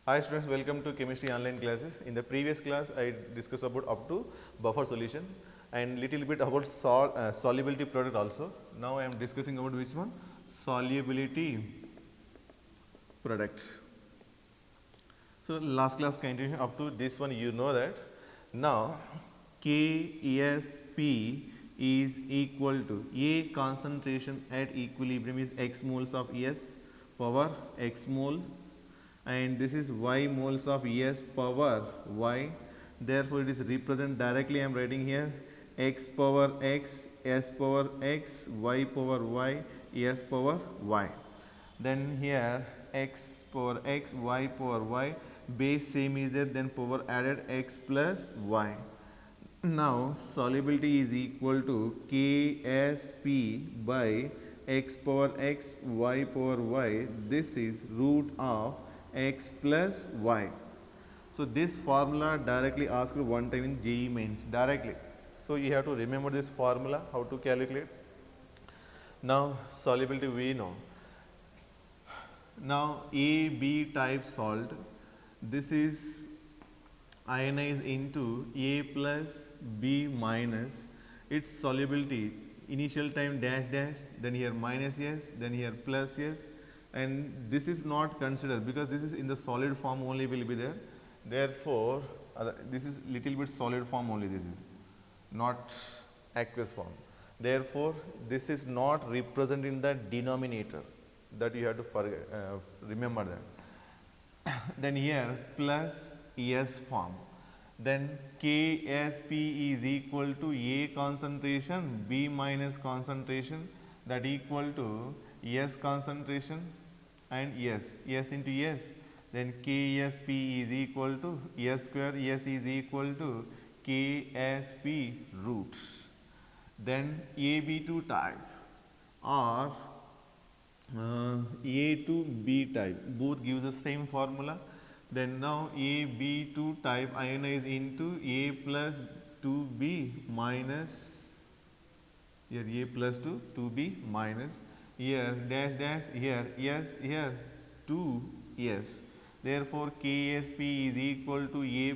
Hi students, welcome to chemistry online classes. In the previous class, I discussed about up to buffer solution and little bit about solubility product also. Now I am discussing about which one? Solubility product. So last class continuation up to this one, you know that. Now KSP is equal to A concentration at equilibrium is x moles of S power x moles, and this is y moles of S power y. Therefore it is represent directly. I am writing here x power x, S power x, y power y, S power y. Then here x power x, y power y, base same is there, then power added x plus y. Now solubility is equal to Ksp by x power x, y power y. This is root of x plus y. So this formula directly asked one time in JEE mains directly. So you have to remember this formula, how to calculate. Now solubility we know. Now AB type salt, this is ionized into A plus B minus. Its solubility initial time dash dash, then here minus S, then here plus S, and this is not considered because this is in the solid form only will be there. Therefore this is little bit solid form only, this is not aqueous form. Therefore this is not represented in the denominator, that you have to remember that. Then here plus S form, then Ksp is equal to A concentration B minus concentration, that equal to S concentration and S into S, then Ksp is equal to S square, S is equal to Ksp root. Then AB2 type or A to B type both give the same formula. Then now AB2 type ionize into A plus 2B minus, here A plus 2B minus, here dash dash, here S, here 2S. Therefore Ksp is equal to A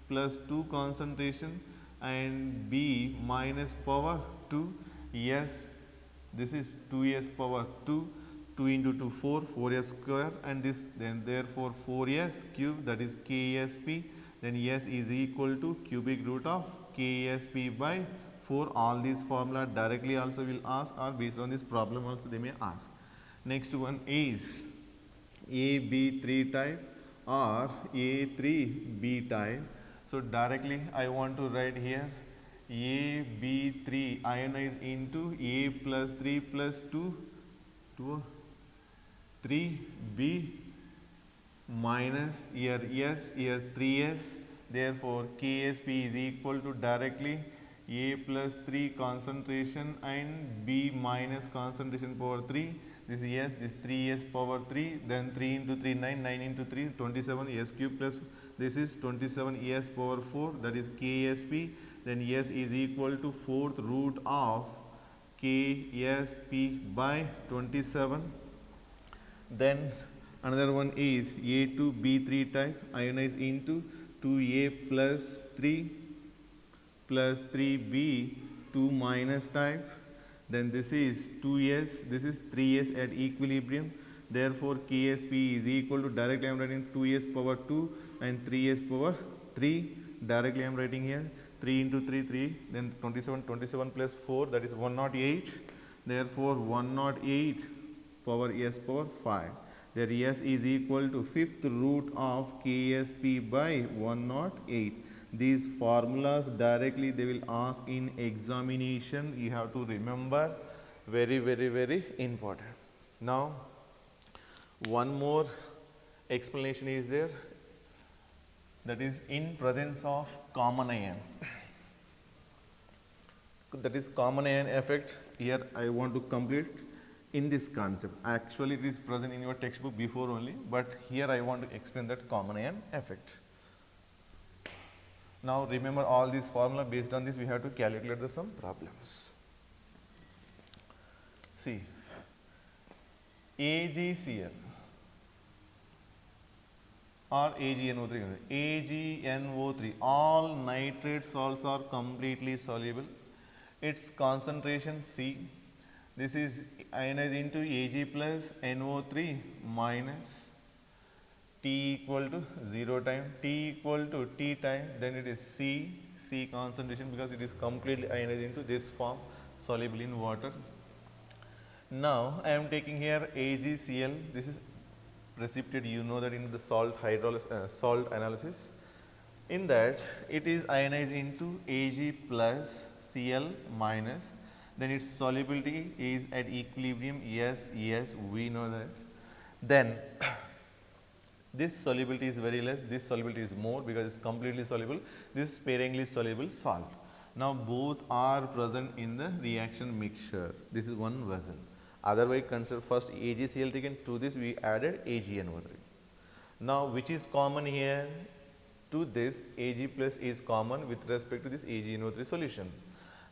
plus 2 concentration and B minus power 2 S. This is 2S power 2, 2 into 2 4, 4S square, and this, then therefore 4S cube, that is Ksp, then S is equal to cubic root of Ksp by 4. All these formula directly also will ask, or based on this problem also they may ask. Next one is AB3 type or A3B type. So directly I want to write here AB3 ionized into A plus 3 plus 2 to 3B minus, here S, here 3S. Therefore Ksp is equal to directly A plus 3 concentration and B minus concentration power 3. This is S, this 3S power 3, then 3 into 3 9, 9 into 3 27, S cube plus this is 27 S power 4, that is Ksp. Then S is equal to 4th root of Ksp by 27. Then another one is A2B3 type ionized into 2A plus 3 plus 3B 2 minus type. Then this is 2S, this is 3S at equilibrium. Therefore Ksp is equal to, directly I am writing 2S power 2 and 3S power 3. Directly I am writing here 3 into 3 3, then 27, 27 plus 4, that is 108. Therefore 108 power S power 5. There S is equal to 5th root of Ksp by 108. These formulas directly they will ask in examination. You have to remember, very very very important. Now one more explanation is there, that is in presence of common ion. That is common ion effect. Here I want to complete in this concept. Actually it is present in your textbook before only, but here I want to explain that common ion effect. Now remember all these formula, based on this we have to calculate some problems. See, AgCl or AgNO3. AgNO3, all nitrate salts are completely soluble. Its concentration C. This is ionized into Ag plus NO3 minus T equal to 0 time, T equal to T time, then it is C concentration because it is completely ionized into this form, soluble in water. Now I am taking here AgCl. This is precipitate. You know that in the salt salt analysis, in that it is ionized into Ag plus Cl minus. Then its solubility is at equilibrium. Yes, we know that. Then this solubility is very less. This solubility is more because it's completely soluble. This sparingly soluble salt. Now both are present in the reaction mixture. This is one vessel. Otherwise, consider first AgCl taken, to this we added AgNO3. Now which is common here? To this Ag plus is common with respect to this AgNO3 solution.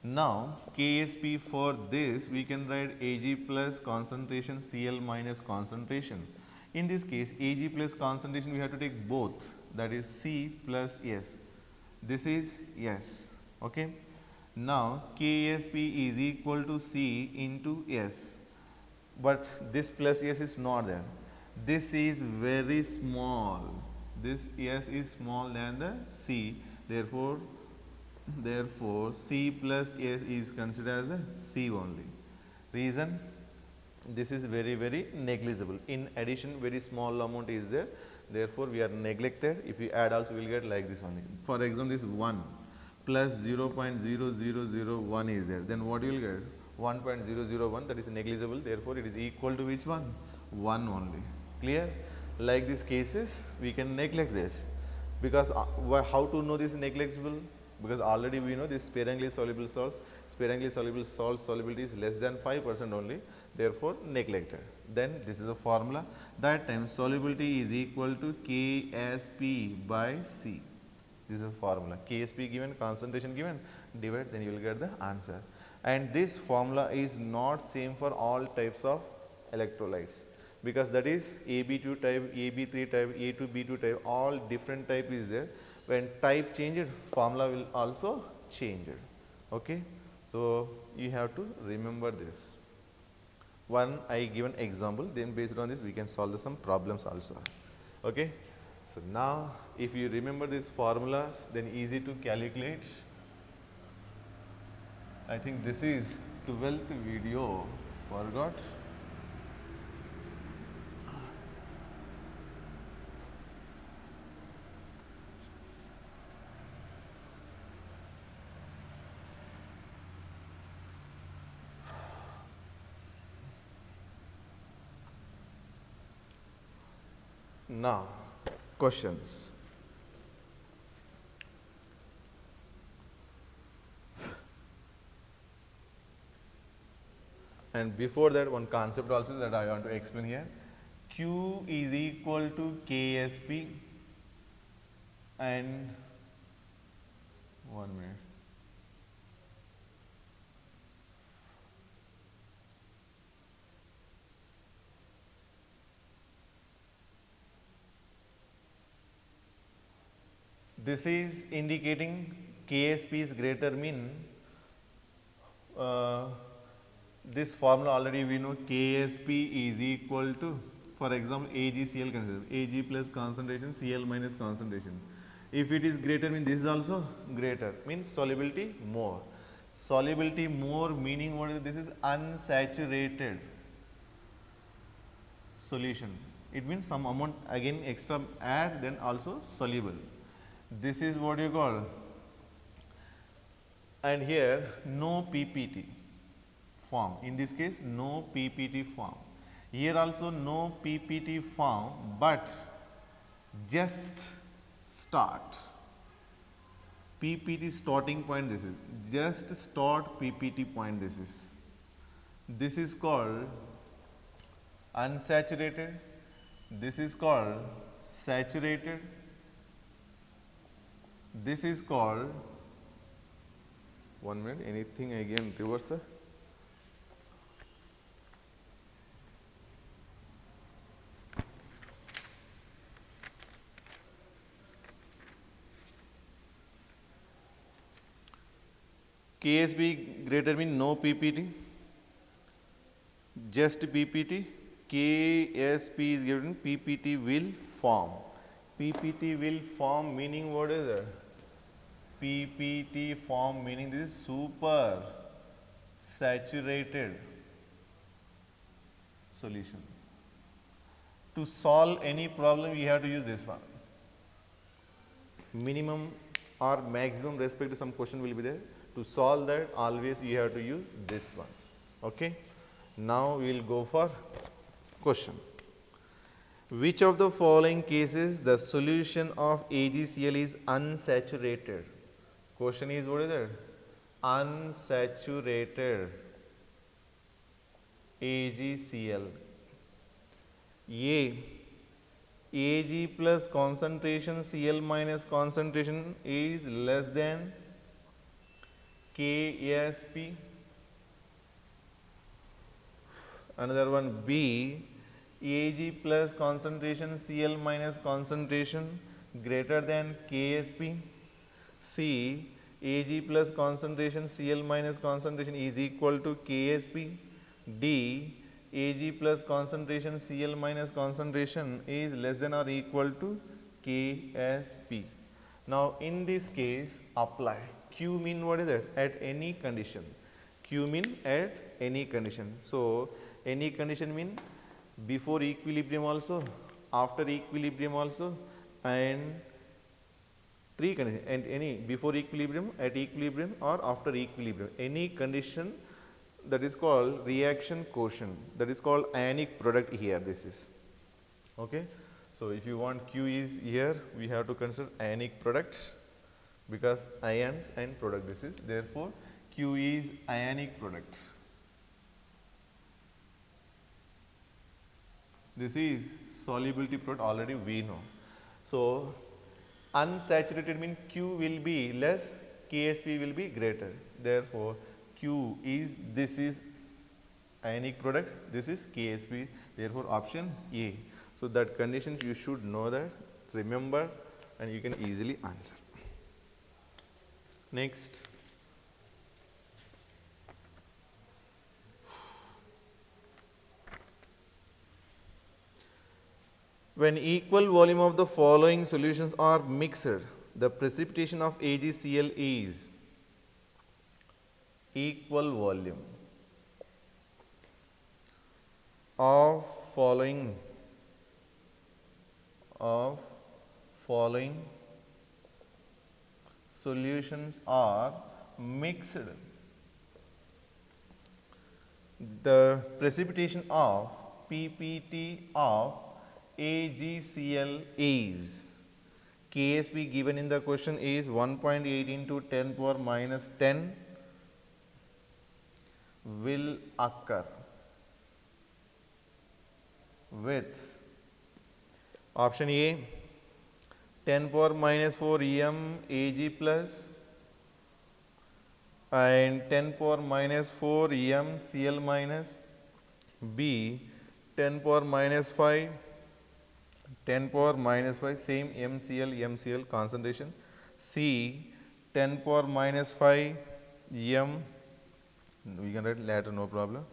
Now KSP for this we can write Ag plus concentration Cl minus concentration. In this case Ag plus concentration we have to take both, that is C plus S. This is S. Okay. Now KSP is equal to C into S. But this plus S is not there. This is very small. This S is small than the C. Therefore C plus S is considered as the C only. Reason? This is very negligible. In addition, very small amount is there. Therefore, we are neglected. If we add also, we will get like this only. For example, this 1 plus 0.0001 is there. Then what you will get? 1.001, that is negligible. Therefore, it is equal to which one? 1 only. Clear? Like these cases, we can neglect this. Because how to know this is negligible? Because already we know this sparingly soluble salts. Sparingly soluble salt solubility is less than 5% only. Therefore, neglected. Then this is a formula. That time solubility is equal to KSP by C. This is a formula. KSP given, concentration given, divide, then you will get the answer. And this formula is not same for all types of electrolytes, because that is AB2 type, AB3 type, A2B2 type, all different type is there. When type changes, formula will also change. Okay. So you have to remember this. One I give an example, then based on this we can solve some problems also. Okay. So now if you remember these formulas, then easy to calculate. I think this is 12th video, forgot. Now questions. And before that, one concept also that I want to explain here. Q is equal to KSP and 1 minute. This is indicating KSP is greater mean this formula already we know KSP is equal to, for example, AgCl consider Ag plus concentration Cl minus concentration. If it is greater means this is also greater, means solubility more. Solubility more meaning what is this is unsaturated solution. It means some amount again extra add, then also soluble. This is what you call, and here no PPT form. In this case, no PPT form. Here also no PPT form, but just start. PPT starting point this is. Just start PPT point this is. This is called unsaturated. This is called saturated. This is called, 1 minute, anything again reverse. KSP greater mean no PPT, just PPT. KSP is given, PPT will form. PPT will form meaning what is it? PPT form meaning this is super saturated solution. To solve any problem, you have to use this one. Minimum or maximum respect to some question will be there. To solve that, always you have to use this one. Okay. Now we will go for question. Which of the following cases the solution of AgCl is unsaturated? Question is what is it? Unsaturated AgCl. A. Ag plus concentration Cl minus concentration is less than KSP. Another one, B. Ag plus concentration Cl minus concentration greater than KSP. C. Ag plus concentration Cl minus concentration is equal to KSP. D. Ag plus concentration Cl minus concentration is less than or equal to KSP. Now in this case, apply. Q mean what is it? At any condition. Q mean at any condition. So any condition mean before equilibrium also, after equilibrium also, and three conditions, and any before equilibrium, at equilibrium, or after equilibrium. Any condition, that is called reaction quotient, that is called ionic product here. This is okay. So if you want Q is here, we have to consider ionic product because ions and product this is, therefore Q is ionic product. This is solubility product, already we know. So unsaturated means Q will be less, KSP will be greater, therefore Q is, this is ionic product, this is KSP, therefore option A. So that conditions you should know that, remember, and you can easily answer. Next. When equal volume of the following solutions are mixed, the precipitation of AgCl is equal volume of following solutions are mixed. The precipitation of PPT of AgCl is, KSP given in the question is 1.8 into 10 power minus 10 will occur with option A 10 power minus 4 em Ag plus and 10 power minus 4 em Cl minus, B 10 power minus 5 10 power minus 5 same MCl concentration, C 10 power minus 5 em, we can write later no problem,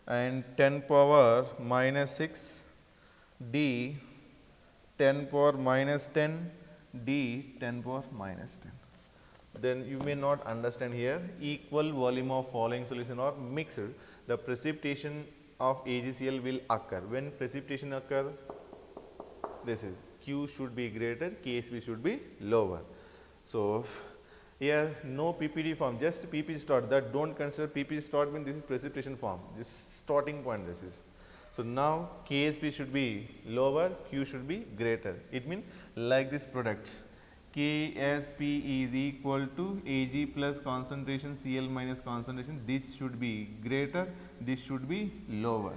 and 10 power minus 6, D 10 power minus 10, D 10 power minus 10. Then you may not understand here, equal volume of following solution or mixed, the precipitation of AgCl will occur. When precipitation occur, this is Q should be greater, KSP should be lower. So here no PPT form, just PPT start, that don't consider PPT start means this is precipitation form, this starting point this is. So now KSP should be lower, Q should be greater. It means like this product, KSP is equal to Ag plus concentration Cl minus concentration, this should be greater, this should be lower.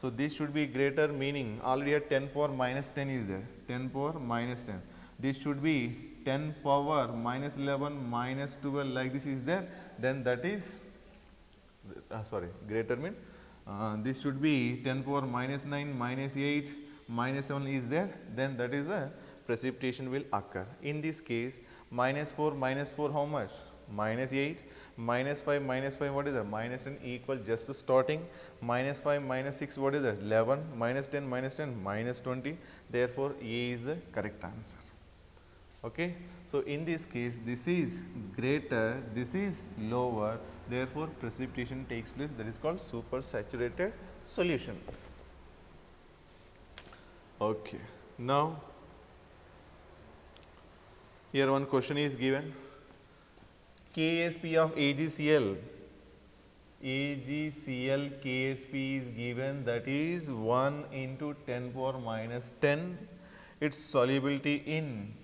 So this should be greater meaning already here 10 power minus 10 is there, 10 power minus 10. This should be 10 power minus 11 minus 12 like this is there, then that is, greater mean this should be 10 power minus 9 minus 8 minus 7 is there, then that is a precipitation will occur. In this case minus 4 how much? Minus 8 minus 5, what is that? Minus 10 equal just to starting. Minus 5 minus 6, what is that? 11. Minus 10 minus 10 minus 20. Therefore, A is the correct answer. Okay. So, in this case, this is greater, this is lower. Therefore, precipitation takes place. That is called supersaturated solution. Okay. Now, here one question is given. KSP of AgCl. AgCl KSP is given, that is 1 into 10 power minus 10. Its solubility in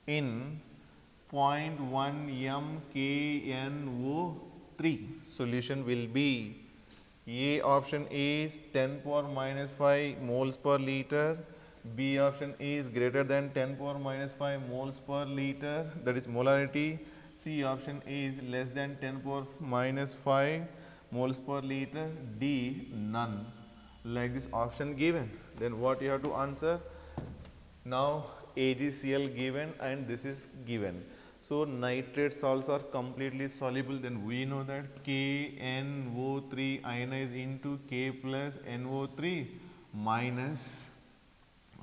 in 0.1 mKNO3. Solution will be A option is 10 power minus 5 moles per liter. B option is greater than 10 power minus 5 moles per liter, that is molarity. C option is less than 10 power minus 5 moles per liter. D none. Like this option given. Then what you have to answer? Now AgCl given and this is given. So nitrate salts are completely soluble. Then we know that KNO3 ionize into K plus NO3 minus.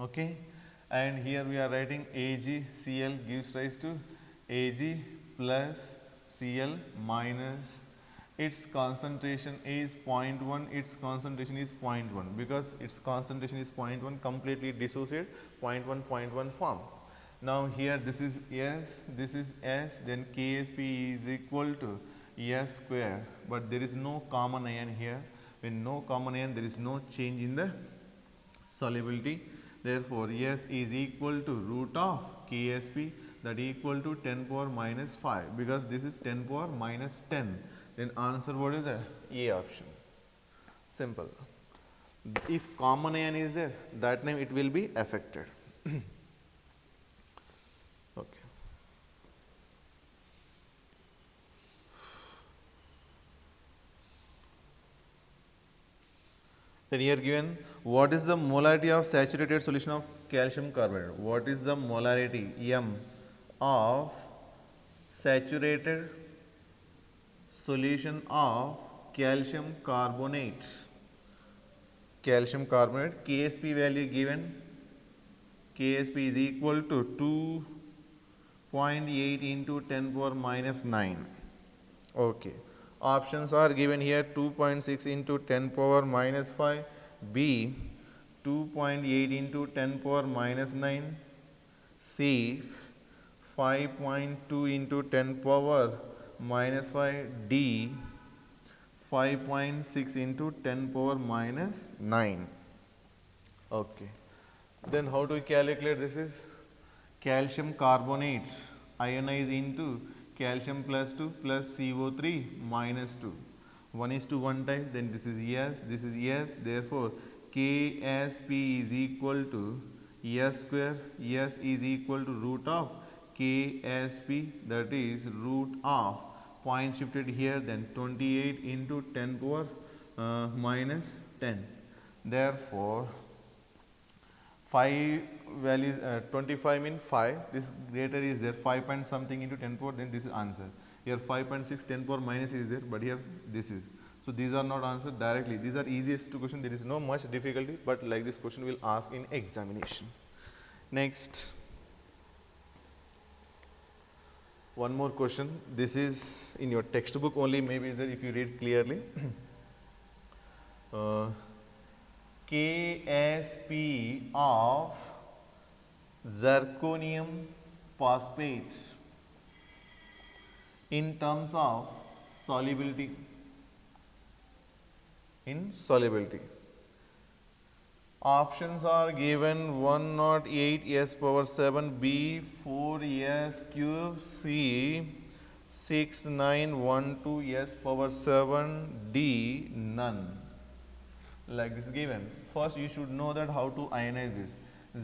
Okay, and here we are writing AgCl gives rise to Ag plus Cl minus. Its concentration is 0.1, its concentration is 0.1, because its concentration is 0.1, completely dissociate 0.1 form. Now here this is S, this is S, then KSP is equal to S square, but there is no common ion here. When no common ion, there is no change in the solubility. Therefore, S is equal to root of KSP, that equal to 10 power minus 5, because this is 10 power minus 10. Then answer what is the A option. Simple. If common ion is there, that time it will be affected. Okay. Then here given, what is the molarity of saturated solution of calcium carbonate? What is the molarity M of saturated solution of calcium carbonate? Calcium carbonate, KSP value given, KSP is equal to 2.8 into 10 power minus 9. Okay. Options are given here, 2.6 into 10 power minus 5, B 2.8 into 10 power minus 9, C 5.2 into 10 power minus 5, D 5.6 into 10 power minus 9. Okay. Then how do we calculate this? Is calcium carbonates ionize into calcium plus 2 plus CO3 minus 2. 1:1 type, then this is yes, this is yes. Therefore, KSP is equal to S square. S is equal to root of KSP, that is root of point shifted here, then 28 into 10 power minus 10. Therefore, 5 values, 25 means 5, this greater is there, 5 point something into 10 power, then this is answer. Here 5.6 10 power minus is there, but here this is. So these are not answered directly. These are easiest two questions. There is no much difficulty, but like this question will ask in examination. Next, one more question. This is in your textbook only, maybe there if you read clearly. KSP of zirconium phosphate in terms of solubility. In solubility, options are given 108 S power 7, B 4 S cube, C 6912 S power 7, D none. Like this given. First you should know that how to ionize this.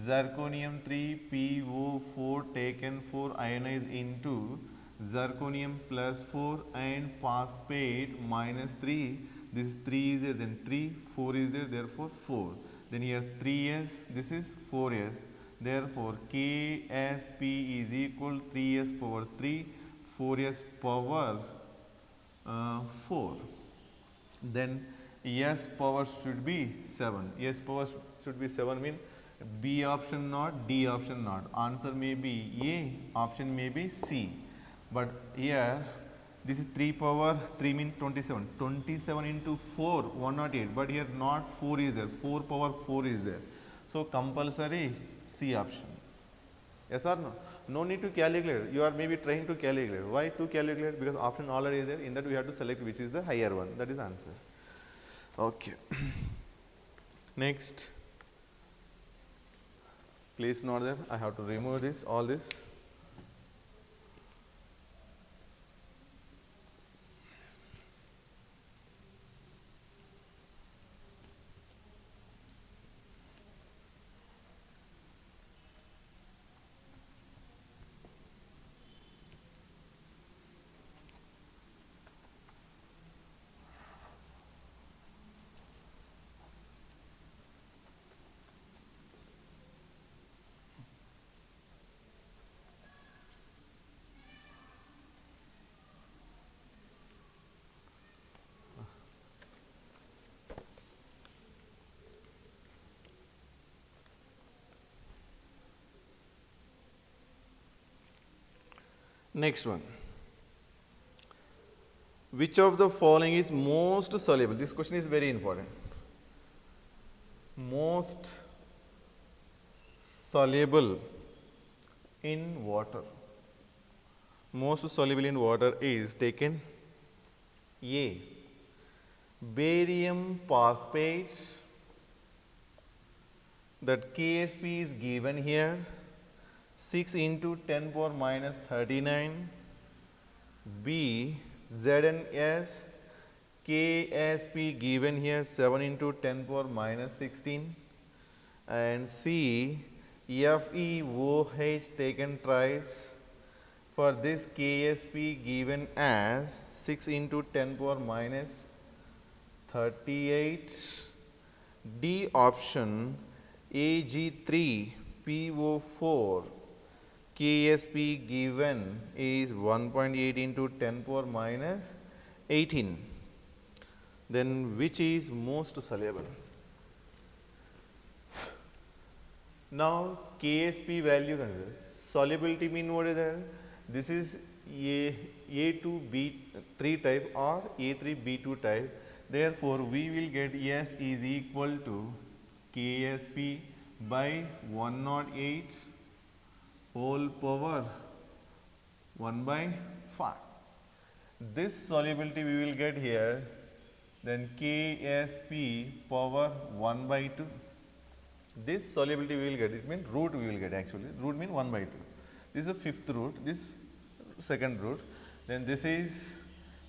Zirconium 3PO4 taken 4 ionize into zirconium plus 4 and phosphate minus 3. This 3 is there, then 3, 4 is there, therefore 4. Then here 3s, this is 4s. Therefore, KSP is equal 3s power 3, 4s power 4. Then S power should be 7. S power should be 7 mean B option not, D option not. Answer may be A, option may be C. But here this is 3 power 3 means 27. 27 into 4, 108. But here not 4 is there. 4 power 4 is there. So compulsory C option. Yes or no? No need to calculate. You are maybe trying to calculate. Why to calculate? Because option already is there. In that we have to select which is the higher one. That is answer. Okay. Next. Please note that I have to remove this, all this. Next one. Which of the following is most soluble? This question is very important. Most soluble in water. Most soluble in water is taken A. Barium phosphate, that KSP is given here, 6 into 10 power minus 39. B. ZnS, KSP given here 7 into 10 power minus 16. And C. FeOH taken twice. For this KSP given as 6 into 10 power minus 38. D option Ag3 PO4 KSP given is 1.8 into 10 power minus 18. Then which is most soluble? Now KSP value consider. Solubility mean what is that? This is A2B3 type or A3B2 type. Therefore, we will get S is equal to KSP by 108 whole power 1 by 5. This solubility we will get here, then KSP power 1 by 2. This solubility we will get, it means root we will get actually, root means 1 by 2. This is the fifth root, this second root. Then this is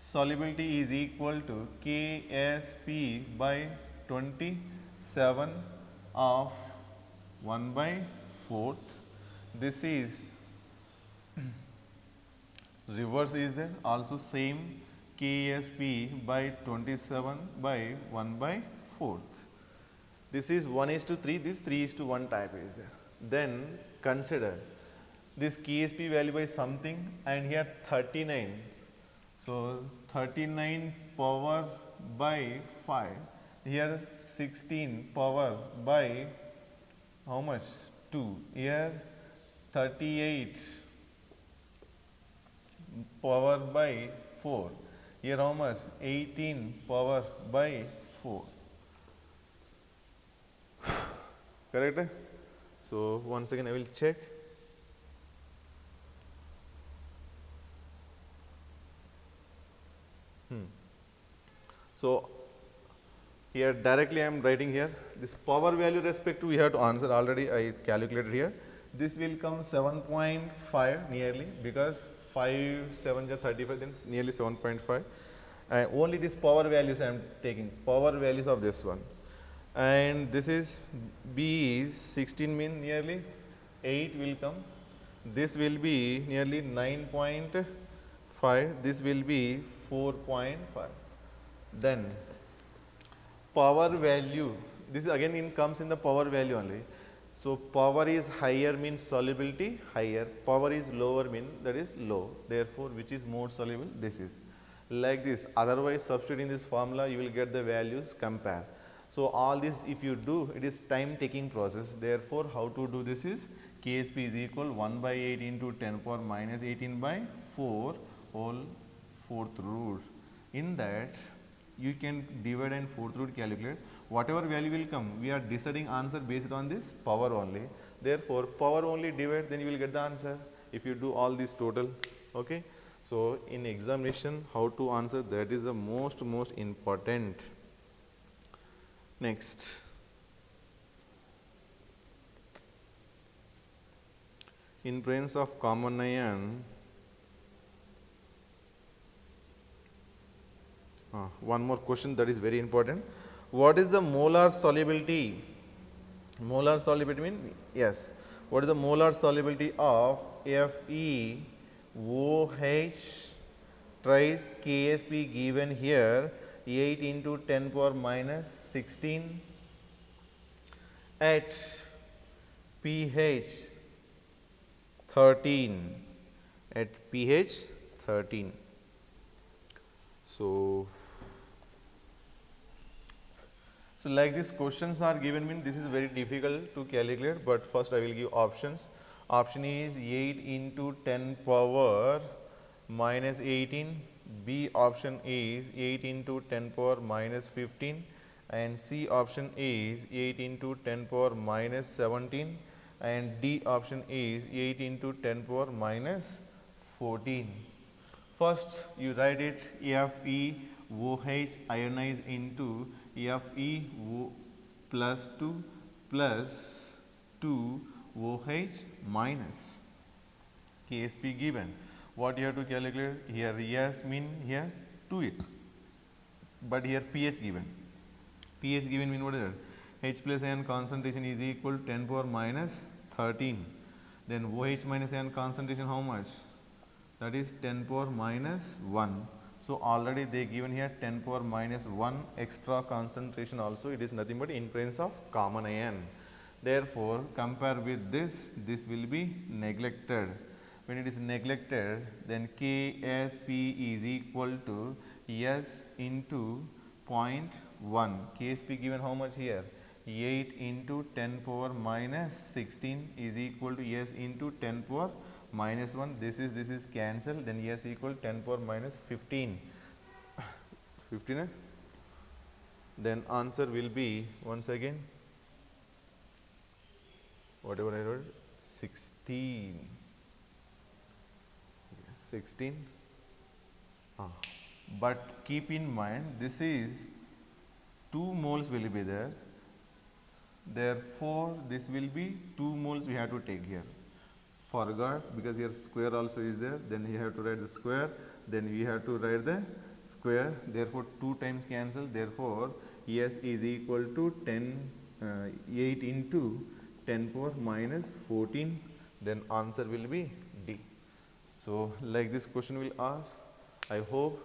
solubility is equal to KSP by 27 of 1 by 4th. This is reverse is there, also same KSP by 27 by 1 by 4th. This is 1:3, this 3:1 type is there. Then consider this KSP value by something and here 39. So 39 power by 5. Here 16 power by how much? 2. Here 38 power by 4. Here how much? 18 power by 4. Correct? So once again I will check. So here directly I am writing here this power value respect to we have to answer already I calculated here. This will come 7.5 nearly because 5 7 is 35, then nearly 7.5. And only this power values I am taking, power values of this one. And this is B is 16 mean nearly 8 will come. This will be nearly 9.5. This will be 4.5. Then power value, this is again comes in the power value only. So power is higher means solubility higher, power is lower mean that is low. Therefore, which is more soluble? This is like this. Otherwise, substitute in this formula, you will get the values, compare. So all this if you do, it is time taking process. Therefore, how to do this is Ksp is equal 1 by 8 into 10 power minus 18 by 4 whole fourth root. In that, you can divide and fourth root calculate. Whatever value will come, we are deciding answer based on this power only. Therefore, power only divide, then you will get the answer if you do all this total. Okay. So in examination, how to answer, that is the most important. Next, in presence of common ion, one more question that is very important. What is the molar solubility? Molar solubility means, yes, what is the molar solubility of FeOH thrice Ksp given here 8 into 10 power minus 16 at pH 13 at pH 13. So like these questions are given, mean this is very difficult to calculate, but first I will give options. Option is 8 into 10 power minus 18, B option is 8 into 10 power minus 15, and C option is 8 into 10 power minus 17, and D option is 8 into 10 power minus 14. First you write it FeOH ionized into FeO plus 2 plus 2OH minus Ksp given. What you have to calculate here? S mean here 2x, but here pH given. pH given mean what is that? H plus ion concentration is equal to 10 power minus 13. Then OH minus ion concentration how much? That is 10 power minus 1. So already they given here 10 power minus 1 extra concentration also, it is nothing but in presence of common ion. Therefore, compare with this, this will be neglected. When it is neglected, then Ksp is equal to S into 0.1. Ksp given how much here? 8 into 10 power minus 16 is equal to S into 10 power minus 1. This is cancelled, then S equal 10 power minus 15. 15 eh? Then answer will be, once again, whatever I wrote, 16. 16. But keep in mind, this is 2 moles will be there. Therefore, this will be 2 moles we have to take here. Forgot, because here square also is there, then you have to write the square, then we have to write the square. Therefore, 2 times cancel. Therefore, S is equal to 8 into 10 power minus 14. Then answer will be D. So like this question will ask. I hope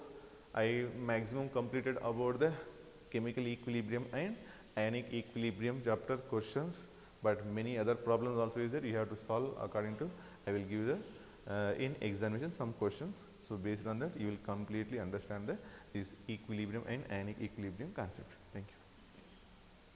I maximum completed about the chemical equilibrium and ionic equilibrium chapter questions, but many other problems also is there, you have to solve according to, I will give the in examination some questions. So based on that you will completely understand the this equilibrium and ionic equilibrium concept. Thank you.